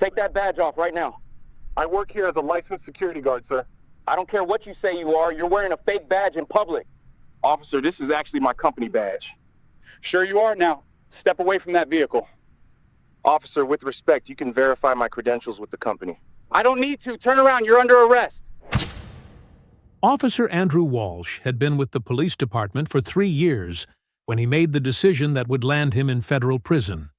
Take that badge off right now. I work here as a licensed security guard, sir. I don't care what you say you are, you're wearing a fake badge in public. Officer, this is actually my company badge. Sure you are? Now, step away from that vehicle. Officer, with respect, you can verify my credentials with the company. I don't need to. Turn around, you're under arrest. Officer Andrew Walsh had been with the police department for 3 years when he made the decision that would land him in federal prison.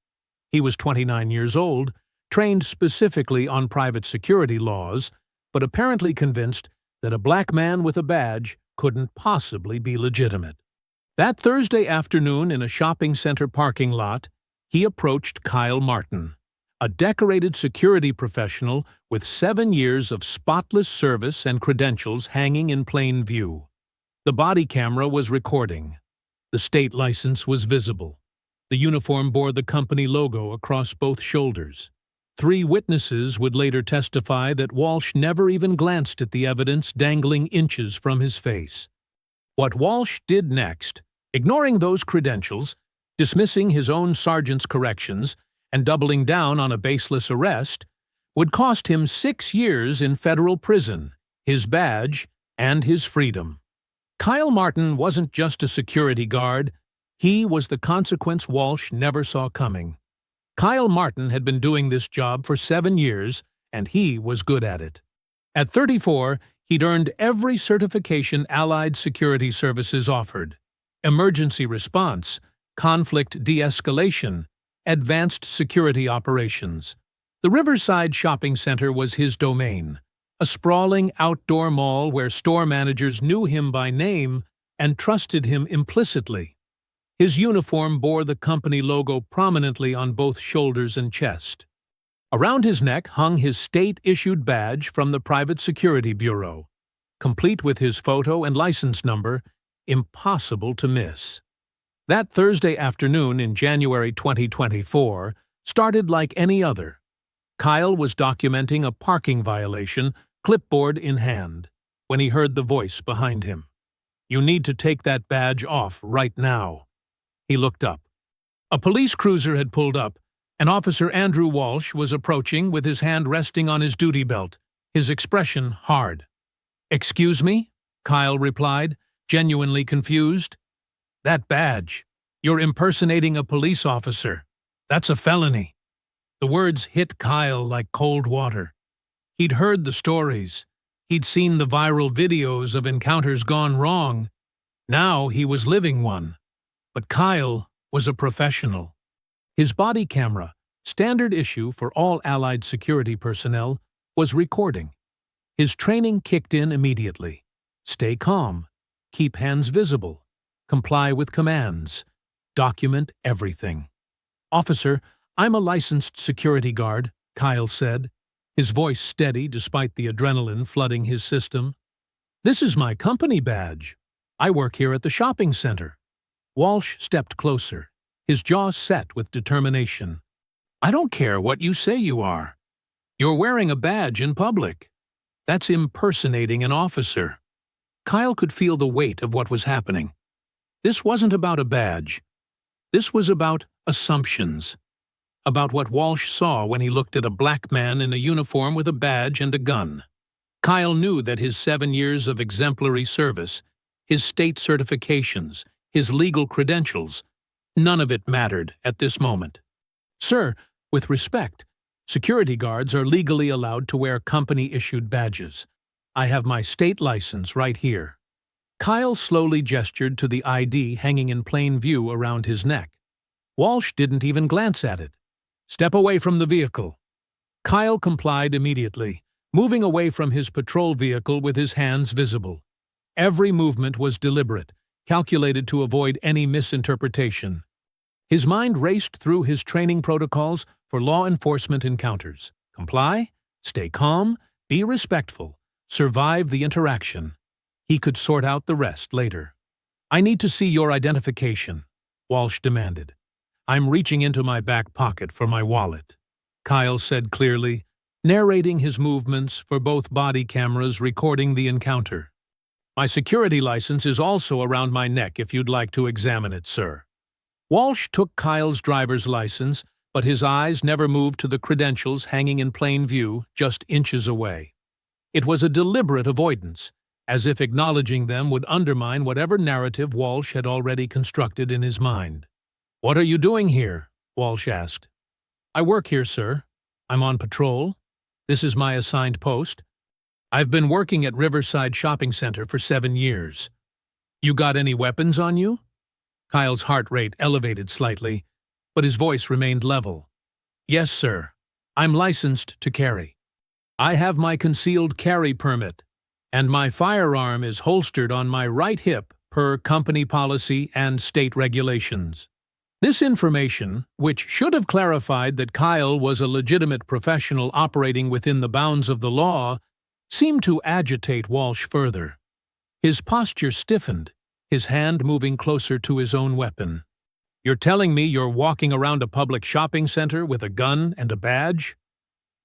He was 29 years old, trained specifically on private security laws, but apparently convinced that a black man with a badge couldn't possibly be legitimate. That Thursday afternoon in a shopping center parking lot, he approached Kyle Martin, a decorated security professional with 7 years of spotless service and credentials hanging in plain view. The body camera was recording. The state license was visible. The uniform bore the company logo across both shoulders. 3 witnesses would later testify that Walsh never even glanced at the evidence dangling inches from his face. What Walsh did next, ignoring those credentials, dismissing his own sergeant's corrections, and doubling down on a baseless arrest, would cost him 6 years in federal prison, his badge, and his freedom. Kyle Martin wasn't just a security guard, he was the consequence Walsh never saw coming. Kyle Martin had been doing this job for 7 years, and he was good at it. At 34, he'd earned every certification Allied Security Services offered: emergency response, conflict de-escalation, advanced security operations. The Riverside Shopping Center was his domain, a sprawling outdoor mall where store managers knew him by name and trusted him implicitly. His uniform bore the company logo prominently on both shoulders and chest. Around his neck hung his state-issued badge from the Private Security Bureau, complete with his photo and license number, impossible to miss. That Thursday afternoon in January 2024 started like any other. Kyle was documenting a parking violation, clipboard in hand, when he heard the voice behind him. "You need to take that badge off right now." He looked up. A police cruiser had pulled up, and Officer Andrew Walsh was approaching with his hand resting on his duty belt, his expression hard. "Excuse me?" Kyle replied, genuinely confused. "That badge. You're impersonating a police officer. That's a felony." The words hit Kyle like cold water. He'd heard the stories. He'd seen the viral videos of encounters gone wrong. Now he was living one. But Kyle was a professional. His body camera, standard issue for all Allied security personnel, was recording. His training kicked in immediately. Stay calm. Keep hands visible. Comply with commands. Document everything. "Officer, I'm a licensed security guard," Kyle said, his voice steady despite the adrenaline flooding his system. "This is my company badge. I work here at the shopping center." Walsh stepped closer, his jaw set with determination. "I don't care what you say you are. You're wearing a badge in public. That's impersonating an officer." Kyle could feel the weight of what was happening. This wasn't about a badge. This was about assumptions. About what Walsh saw when he looked at a black man in a uniform with a badge and a gun. Kyle knew that his 7 years of exemplary service, his state certifications, his legal credentials, none of it mattered at this moment. "Sir, with respect, security guards are legally allowed to wear company-issued badges. I have my state license right here." Kyle slowly gestured to the ID hanging in plain view around his neck. Walsh didn't even glance at it. "Step away from the vehicle." Kyle complied immediately, moving away from his patrol vehicle with his hands visible. Every movement was deliberate, calculated to avoid any misinterpretation. His mind raced through his training protocols for law enforcement encounters. Comply, stay calm, be respectful, survive the interaction. He could sort out the rest later. "I need to see your identification," Walsh demanded. "I'm reaching into my back pocket for my wallet," Kyle said clearly, narrating his movements for both body cameras recording the encounter. "My security license is also around my neck if you'd like to examine it, sir." Walsh took Kyle's driver's license, but his eyes never moved to the credentials hanging in plain view just inches away. It was a deliberate avoidance, as if acknowledging them would undermine whatever narrative Walsh had already constructed in his mind. "What are you doing here?" Walsh asked. "I work here, sir. I'm on patrol. This is my assigned post. I've been working at Riverside Shopping Center for 7 years. You got any weapons on you?" Kyle's heart rate elevated slightly, but his voice remained level. "Yes, sir. I'm licensed to carry. I have my concealed carry permit, and my firearm is holstered on my right hip per company policy and state regulations." This information, which should have clarified that Kyle was a legitimate professional operating within the bounds of the law, seemed to agitate Walsh further. His posture stiffened, his hand moving closer to his own weapon. "You're telling me you're walking around a public shopping center with a gun and a badge?"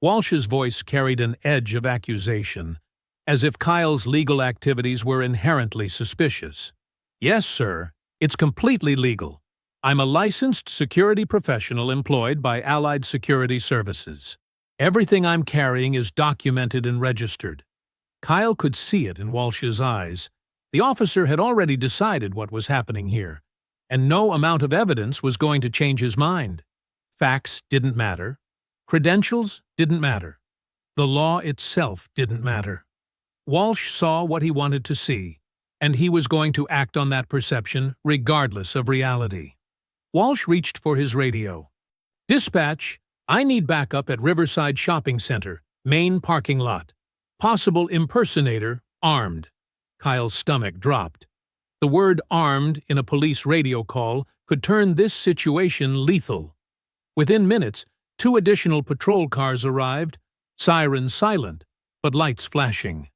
Walsh's voice carried an edge of accusation, as if Kyle's legal activities were inherently suspicious. "Yes, sir. It's completely legal. I'm a licensed security professional employed by Allied Security Services. Everything I'm carrying is documented and registered." Kyle could see it in Walsh's eyes. The officer had already decided what was happening here, and no amount of evidence was going to change his mind. Facts didn't matter. Credentials didn't matter. The law itself didn't matter. Walsh saw what he wanted to see, and he was going to act on that perception regardless of reality. Walsh reached for his radio. "Dispatch, I need backup at Riverside Shopping Center, main parking lot. Possible impersonator, armed." Kyle's stomach dropped. The word armed in a police radio call could turn this situation lethal. Within minutes, 2 additional patrol cars arrived, sirens silent, but lights flashing.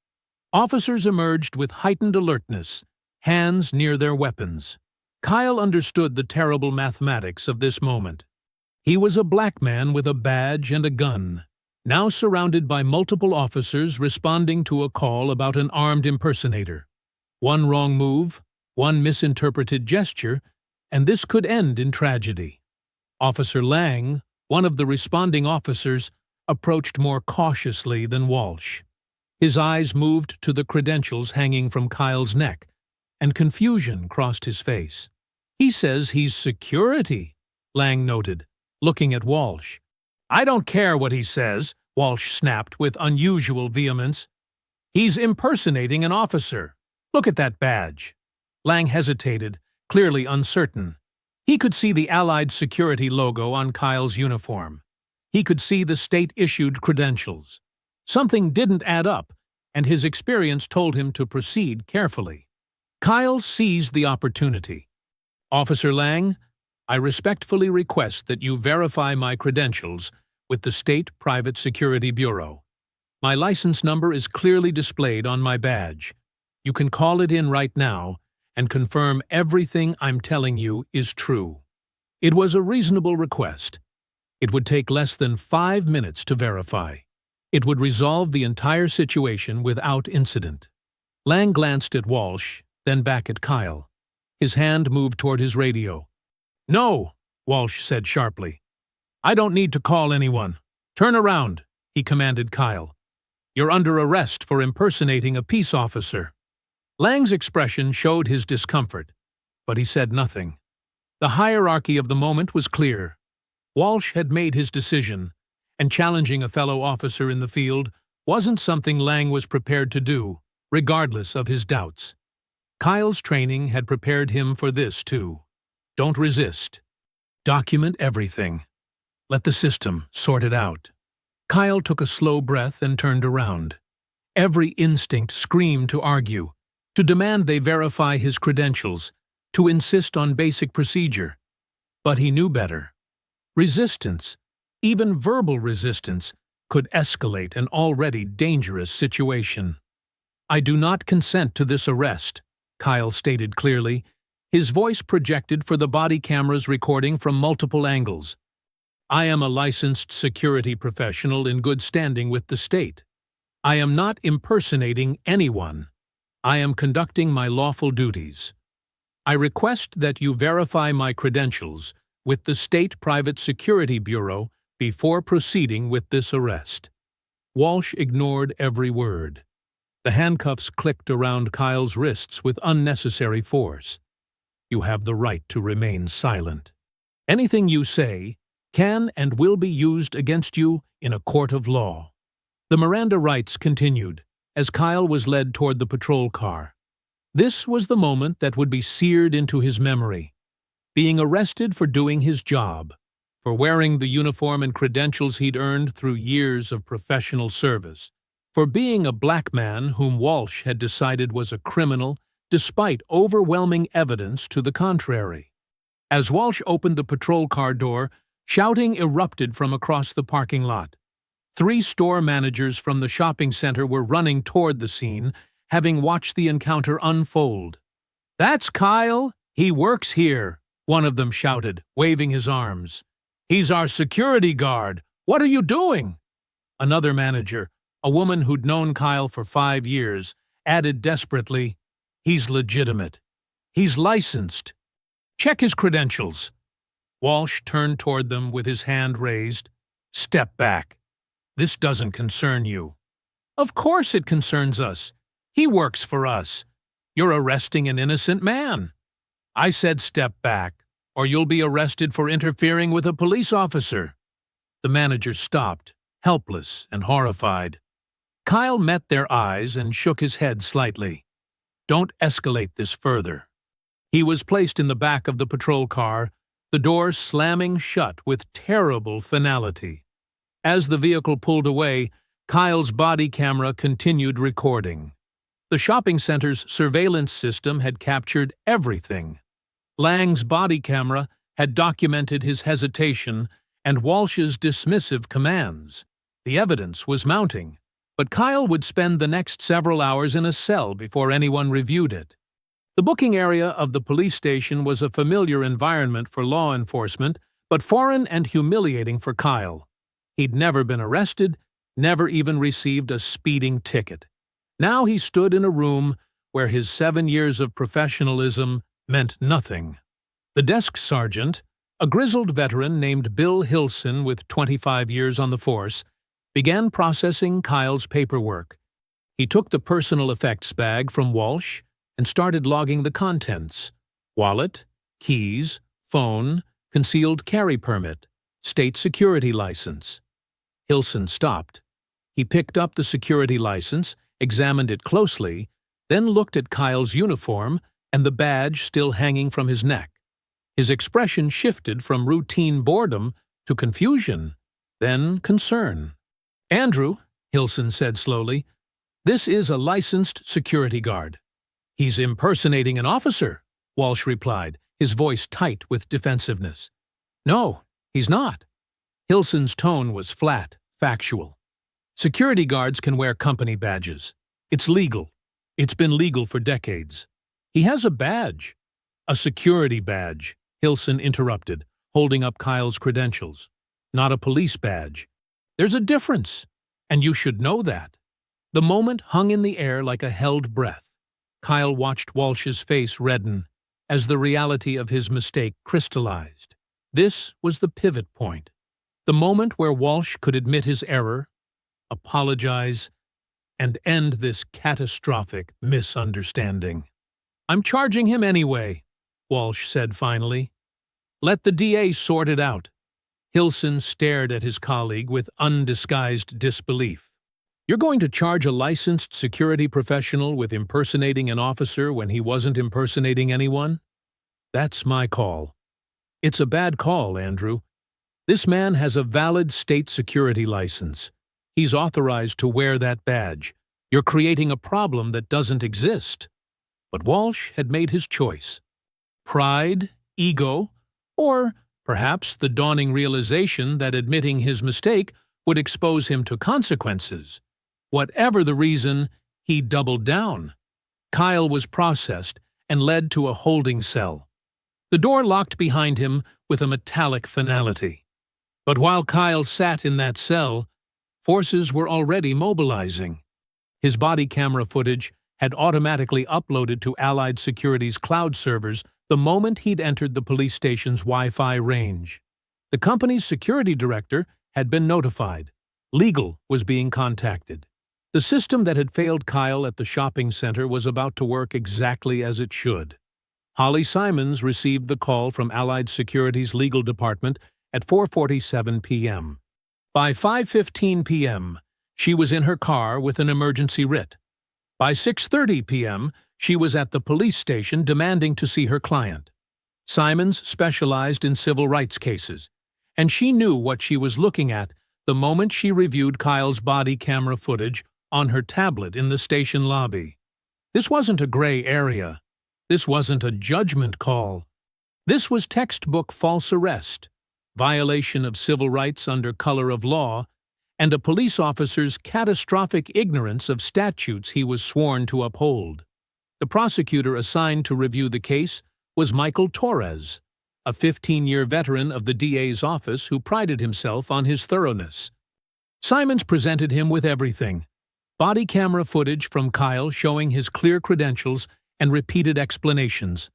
Officers emerged with heightened alertness, hands near their weapons. Kyle understood the terrible mathematics of this moment. He was a black man with a badge and a gun, now surrounded by multiple officers responding to a call about an armed impersonator. One wrong move, one misinterpreted gesture, and this could end in tragedy. Officer Lang, one of the responding officers, approached more cautiously than Walsh. His eyes moved to the credentials hanging from Kyle's neck, and confusion crossed his face. "He says he's security," Lang noted, looking at Walsh. "I don't care what he says," Walsh snapped with unusual vehemence. "He's impersonating an officer. Look at that badge." Lang hesitated, clearly uncertain. He could see the Allied Security logo on Kyle's uniform. He could see the state-issued credentials. Something didn't add up, and his experience told him to proceed carefully. Kyle seized the opportunity. "Officer Lang, I respectfully request that you verify my credentials with the State Private Security Bureau. My license number is clearly displayed on my badge. You can call it in right now and confirm everything I'm telling you is true." It was a reasonable request. It would take less than 5 minutes to verify. It would resolve the entire situation without incident. Lang glanced at Walsh, then back at Kyle. His hand moved toward his radio. "No," Walsh said sharply. "I don't need to call anyone. Turn around," he commanded Kyle. "You're under arrest for impersonating a peace officer." Lang's expression showed his discomfort, but he said nothing. The hierarchy of the moment was clear. Walsh had made his decision, and challenging a fellow officer in the field wasn't something Lang was prepared to do, regardless of his doubts. Kyle's training had prepared him for this, too. Don't resist. Document everything. Let the system sort it out. Kyle took a slow breath and turned around. Every instinct screamed to argue, to demand they verify his credentials, to insist on basic procedure. But he knew better. Resistance, even verbal resistance, could escalate an already dangerous situation. "I do not consent to this arrest," Kyle stated clearly, his voice projected for the body cameras recording from multiple angles. "I am a licensed security professional in good standing with the state. I am not impersonating anyone. I am conducting my lawful duties. I request that you verify my credentials with the State Private Security Bureau before proceeding with this arrest." Walsh ignored every word. The handcuffs clicked around Kyle's wrists with unnecessary force. "You have the right to remain silent. Anything you say can and will be used against you in a court of law." The Miranda rights continued as Kyle was led toward the patrol car. This was the moment that would be seared into his memory. Being arrested for doing his job, for wearing the uniform and credentials he'd earned through years of professional service, for being a black man whom Walsh had decided was a criminal despite overwhelming evidence to the contrary. As Walsh opened the patrol car door, shouting erupted from across the parking lot. 3 store managers from the shopping center were running toward the scene, having watched the encounter unfold. "That's Kyle! He works here!" one of them shouted, waving his arms. "He's our security guard! What are you doing?" Another manager, a woman who'd known Kyle for 5 years, added desperately, "He's legitimate. He's licensed. Check his credentials." Walsh turned toward them with his hand raised. "Step back. This doesn't concern you." "Of course it concerns us. He works for us. You're arresting an innocent man." "I said step back, or you'll be arrested for interfering with a police officer." The manager stopped, helpless and horrified. Kyle met their eyes and shook his head slightly. "Don't escalate this further." He was placed in the back of the patrol car, the door slamming shut with terrible finality. As the vehicle pulled away, Kyle's body camera continued recording. The shopping center's surveillance system had captured everything. Lang's body camera had documented his hesitation and Walsh's dismissive commands. The evidence was mounting, but Kyle would spend the next several hours in a cell before anyone reviewed it. The booking area of the police station was a familiar environment for law enforcement, but foreign and humiliating for Kyle. He'd never been arrested, never even received a speeding ticket. Now he stood in a room where his 7 years of professionalism meant nothing. The desk sergeant, a grizzled veteran named Bill Hilson with 25 years on the force, began processing Kyle's paperwork. He took the personal effects bag from Walsh and started logging the contents: wallet, keys, phone, concealed carry permit, state security license. Hilson stopped. He picked up the security license, examined it closely, then looked at Kyle's uniform and the badge still hanging from his neck. His expression shifted from routine boredom to confusion, then concern. "Andrew," Hilson said slowly, "this is a licensed security guard." "He's impersonating an officer," Walsh replied, his voice tight with defensiveness. "No, he's not." Hilson's tone was flat, factual. "Security guards can wear company badges. It's legal. It's been legal for decades. He has a badge." "A security badge," Hilson interrupted, holding up Kyle's credentials. "Not a police badge. There's a difference, and you should know that." The moment hung in the air like a held breath. Kyle watched Walsh's face redden as the reality of his mistake crystallized. This was the pivot point, the moment where Walsh could admit his error, apologize, and end this catastrophic misunderstanding. "I'm charging him anyway," Walsh said finally. "Let the DA sort it out." Hilson stared at his colleague with undisguised disbelief. "You're going to charge a licensed security professional with impersonating an officer when he wasn't impersonating anyone? That's my call." "It's a bad call, Andrew. This man has a valid state security license. He's authorized to wear that badge. You're creating a problem that doesn't exist." But Walsh had made his choice. Pride, ego, or perhaps the dawning realization that admitting his mistake would expose him to consequences. Whatever the reason, he doubled down. Kyle was processed and led to a holding cell. The door locked behind him with a metallic finality. But while Kyle sat in that cell, forces were already mobilizing. His body camera footage had automatically uploaded to Allied Security's cloud servers the moment he'd entered the police station's Wi-Fi range. The company's security director had been notified. Legal was being contacted. The system that had failed Kyle at the shopping center was about to work exactly as it should. Holly Simons received the call from Allied Security's legal department at 4:47 p.m. By 5:15 p.m., she was in her car with an emergency writ. By 6:30 p.m., she was at the police station demanding to see her client. Simons specialized in civil rights cases, and she knew what she was looking at the moment she reviewed Kyle's body camera footage on her tablet in the station lobby. This wasn't a gray area. This wasn't a judgment call. This was textbook false arrest, violation of civil rights under color of law, and a police officer's catastrophic ignorance of statutes he was sworn to uphold. The prosecutor assigned to review the case was Michael Torres, a 15-year veteran of the DA's office who prided himself on his thoroughness. Simons presented him with everything: body camera footage from Kyle showing his clear credentials and repeated explanations,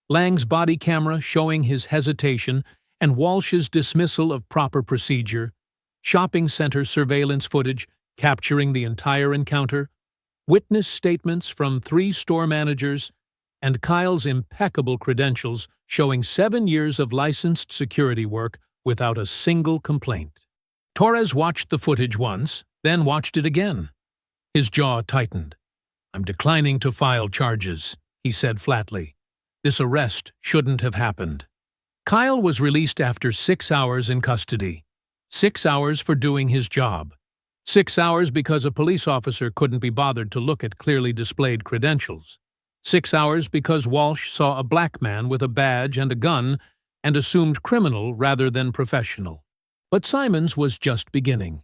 Lang's body camera showing his hesitation and Walsh's dismissal of proper procedure, shopping center surveillance footage capturing the entire encounter, witness statements from 3 store managers, and Kyle's impeccable credentials showing 7 years of licensed security work without a single complaint. Torres watched the footage once, then watched it again. His jaw tightened. "I'm declining to file charges," he said flatly. "This arrest shouldn't have happened." Kyle was released after 6 hours in custody. 6 hours for doing his job. 6 hours because a police officer couldn't be bothered to look at clearly displayed credentials. 6 hours because Walsh saw a black man with a badge and a gun and assumed criminal rather than professional. But Simons was just beginning.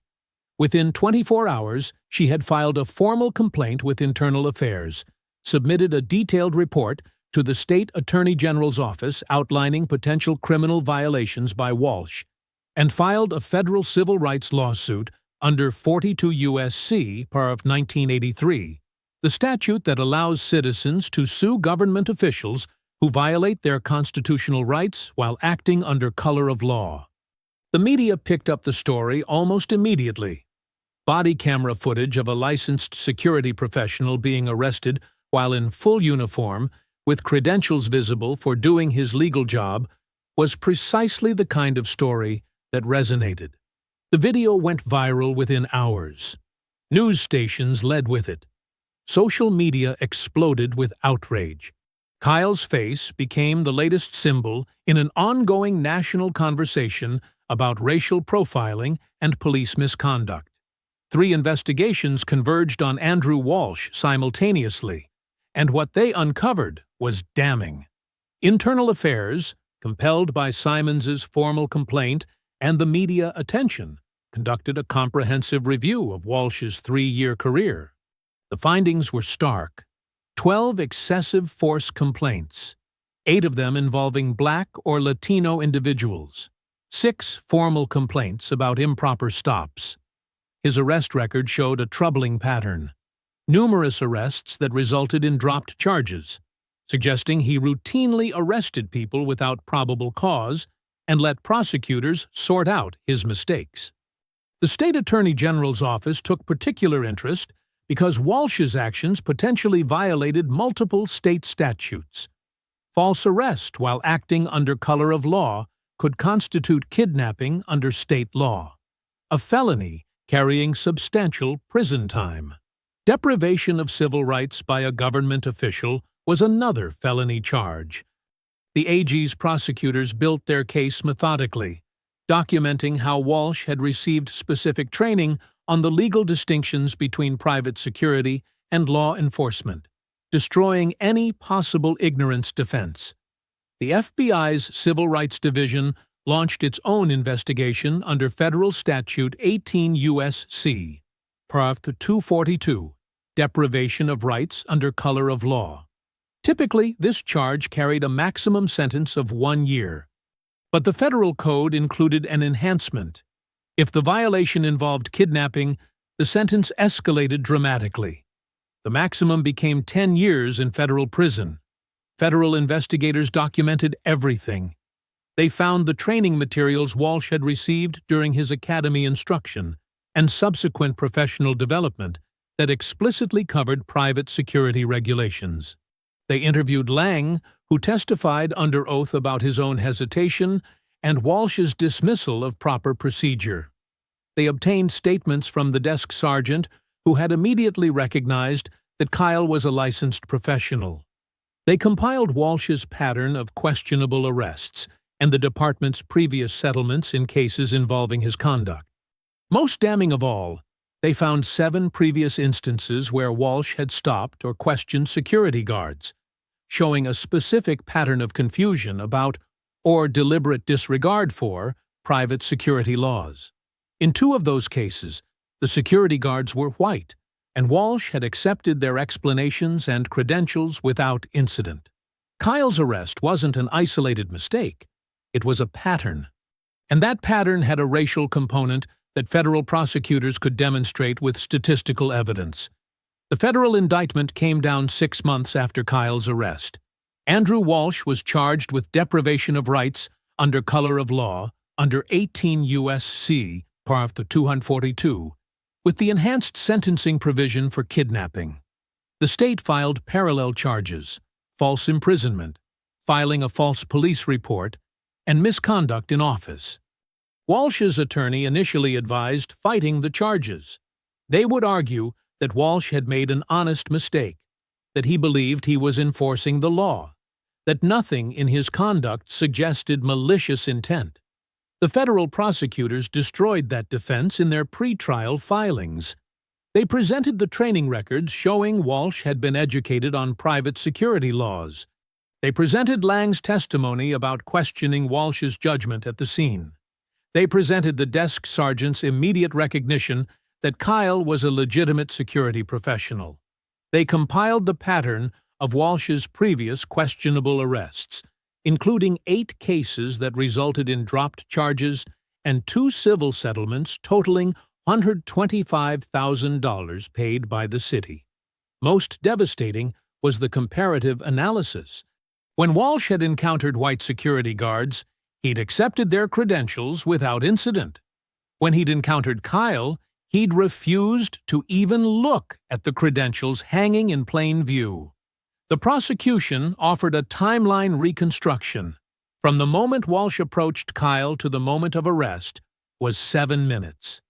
Within 24 hours, she had filed a formal complaint with Internal Affairs, submitted a detailed report to the State Attorney General's office outlining potential criminal violations by Walsh, and filed a federal civil rights lawsuit under 42 U.S.C. Part 1983, the statute that allows citizens to sue government officials who violate their constitutional rights while acting under color of law. The media picked up the story almost immediately. Body camera footage of a licensed security professional being arrested while in full uniform, with credentials visible for doing his legal job, was precisely the kind of story that resonated. The video went viral within hours. News stations led with it. Social media exploded with outrage. Kyle's face became the latest symbol in an ongoing national conversation about racial profiling and police misconduct. 3 investigations converged on Andrew Walsh simultaneously, and what they uncovered was damning. Internal Affairs, compelled by Simons's formal complaint and the media attention, conducted a comprehensive review of Walsh's 3-year career. The findings were stark. 12 excessive force complaints, 8 of them involving Black or Latino individuals, 6 formal complaints about improper stops. His arrest record showed a troubling pattern. Numerous arrests that resulted in dropped charges, suggesting he routinely arrested people without probable cause and let prosecutors sort out his mistakes. The State Attorney General's office took particular interest because Walsh's actions potentially violated multiple state statutes. False arrest while acting under color of law could constitute kidnapping under state law, a felony carrying substantial prison time. Deprivation of civil rights by a government official was another felony charge. The AG's prosecutors built their case methodically, documenting how Walsh had received specific training on the legal distinctions between private security and law enforcement, destroying any possible ignorance defense. The FBI's Civil Rights Division launched its own investigation under Federal Statute 18 U.S.C. Part 242, Deprivation of Rights under Color of Law. Typically, this charge carried a maximum sentence of 1 year. But the federal code included an enhancement. If the violation involved kidnapping, the sentence escalated dramatically. The maximum became 10 years in federal prison. federal investigators documented everything. They found the training materials Walsh had received during his academy instruction and subsequent professional development that explicitly covered private security regulations. They interviewed Lang, who testified under oath about his own hesitation and Walsh's dismissal of proper procedure. They obtained statements from the desk sergeant, who had immediately recognized that Kyle was a licensed professional. They compiled Walsh's pattern of questionable arrests and the department's previous settlements in cases involving his conduct. Most damning of all, they found 7 previous instances where Walsh had stopped or questioned security guards, showing a specific pattern of confusion about or deliberate disregard for private security laws. In 2 of those cases, the security guards were white, and Walsh had accepted their explanations and credentials without incident. Kyle's arrest wasn't an isolated mistake. It was a pattern. And that pattern had a racial component that federal prosecutors could demonstrate with statistical evidence. The federal indictment came down 6 months after Kyle's arrest. Andrew Walsh was charged with deprivation of rights under color of law under 18 U.S.C. Part 242, with the enhanced sentencing provision for kidnapping. The state filed parallel charges, false imprisonment, filing a false police report, and misconduct in office. Walsh's attorney initially advised fighting the charges. They would argue that Walsh had made an honest mistake, that he believed he was enforcing the law, that nothing in his conduct suggested malicious intent. The federal prosecutors destroyed that defense in their pretrial filings. They presented the training records showing Walsh had been educated on private security laws. They presented Lang's testimony about questioning Walsh's judgment at the scene. They presented the desk sergeant's immediate recognition that Kyle was a legitimate security professional. They compiled the pattern of Walsh's previous questionable arrests, including 8 cases that resulted in dropped charges and 2 civil settlements totaling $125,000 paid by the city. Most devastating was the comparative analysis. When Walsh had encountered white security guards, he'd accepted their credentials without incident. When he'd encountered Kyle, he'd refused to even look at the credentials hanging in plain view. The prosecution offered a timeline reconstruction. From the moment Walsh approached Kyle to the moment of arrest was 7 minutes.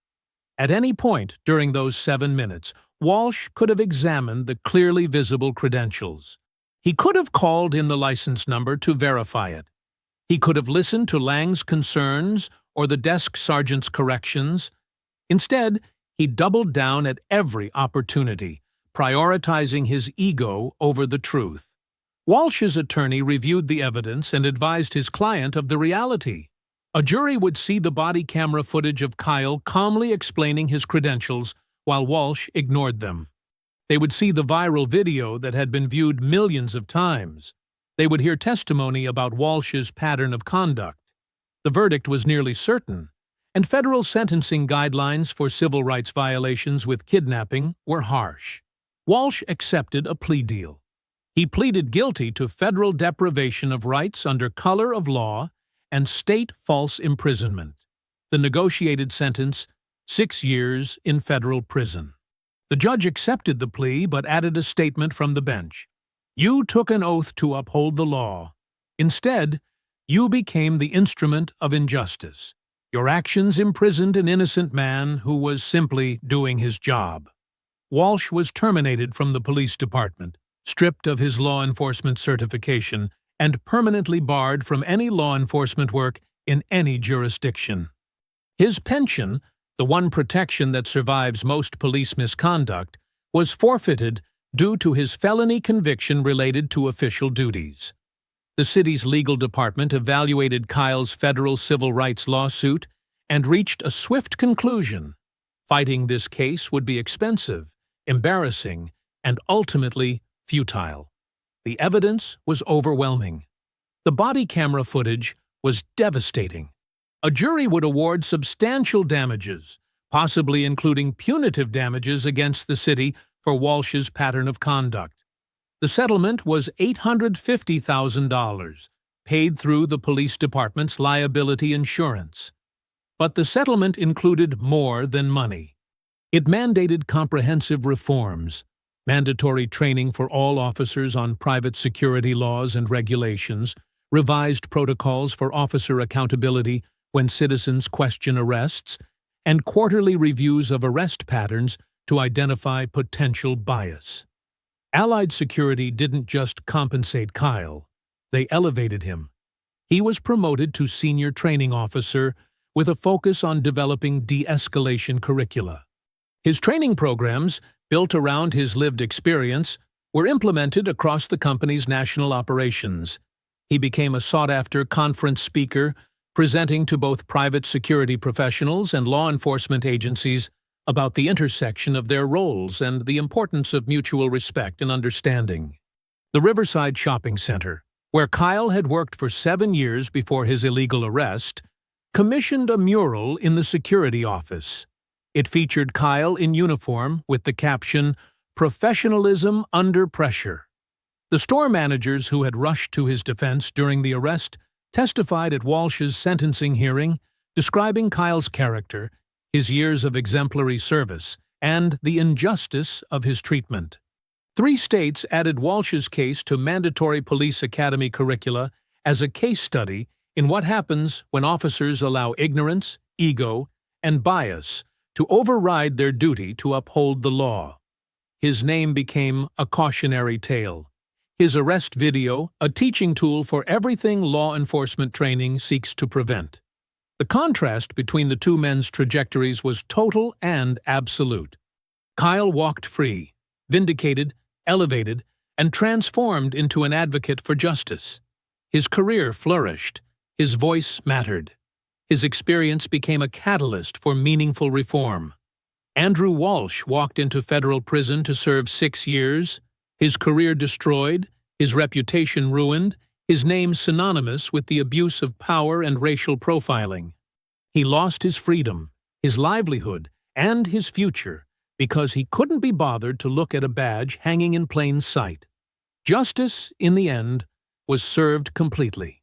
At any point during those 7 minutes, Walsh could have examined the clearly visible credentials. He could have called in the license number to verify it. He could have listened to Lang's concerns or the desk sergeant's corrections. Instead, he doubled down at every opportunity, prioritizing his ego over the truth. Walsh's attorney reviewed the evidence and advised his client of the reality. A jury would see the body camera footage of Kyle calmly explaining his credentials while Walsh ignored them. They would see the viral video that had been viewed millions of times. They would hear testimony about Walsh's pattern of conduct. The verdict was nearly certain, and federal sentencing guidelines for civil rights violations with kidnapping were harsh. Walsh accepted a plea deal. He pleaded guilty to federal deprivation of rights under color of law and state false imprisonment. The negotiated sentence, 6 years in federal prison. The judge accepted the plea but added a statement from the bench. You took an oath to uphold the law. Instead, you became the instrument of injustice. Your actions imprisoned an innocent man who was simply doing his job. Walsh was terminated from the police department, stripped of his law enforcement certification, and permanently barred from any law enforcement work in any jurisdiction. His pension, the one protection that survives most police misconduct, was forfeited due to his felony conviction related to official duties. The city's legal department evaluated Kyle's federal civil rights lawsuit and reached a swift conclusion. Fighting this case would be expensive, embarrassing, and ultimately futile. The evidence was overwhelming. The body camera footage was devastating. A jury would award substantial damages, possibly including punitive damages against the city for Walsh's pattern of conduct. The settlement was $850,000, paid through the police department's liability insurance. But the settlement included more than money. It mandated comprehensive reforms, mandatory training for all officers on private security laws and regulations, revised protocols for officer accountability when citizens question arrests, and quarterly reviews of arrest patterns to identify potential bias. Allied Security didn't just compensate Kyle, they elevated him. He was promoted to senior training officer with a focus on developing de-escalation curricula. His training programs, built around his lived experience, were implemented across the company's national operations. He became a sought-after conference speaker, presenting to both private security professionals and law enforcement agencies about the intersection of their roles and the importance of mutual respect and understanding. The Riverside Shopping Center, where Kyle had worked for 7 years before his illegal arrest, commissioned a mural in the security office. It featured Kyle in uniform with the caption, "Professionalism under pressure." The store managers who had rushed to his defense during the arrest testified at Walsh's sentencing hearing, describing Kyle's character, his years of exemplary service, and the injustice of his treatment. 3 states added Walsh's case to mandatory police academy curricula as a case study in what happens when officers allow ignorance, ego, and bias to override their duty to uphold the law. His name became a cautionary tale. His arrest video, a teaching tool for everything law enforcement training seeks to prevent. The contrast between the two men's trajectories was total and absolute. Kyle walked free, vindicated, elevated, and transformed into an advocate for justice. His career flourished. His voice mattered. His experience became a catalyst for meaningful reform. Andrew Walsh walked into federal prison to serve 6 years, his career destroyed, his reputation ruined, his name synonymous with the abuse of power and racial profiling. He lost his freedom, his livelihood, and his future because he couldn't be bothered to look at a badge hanging in plain sight. Justice, in the end, was served completely.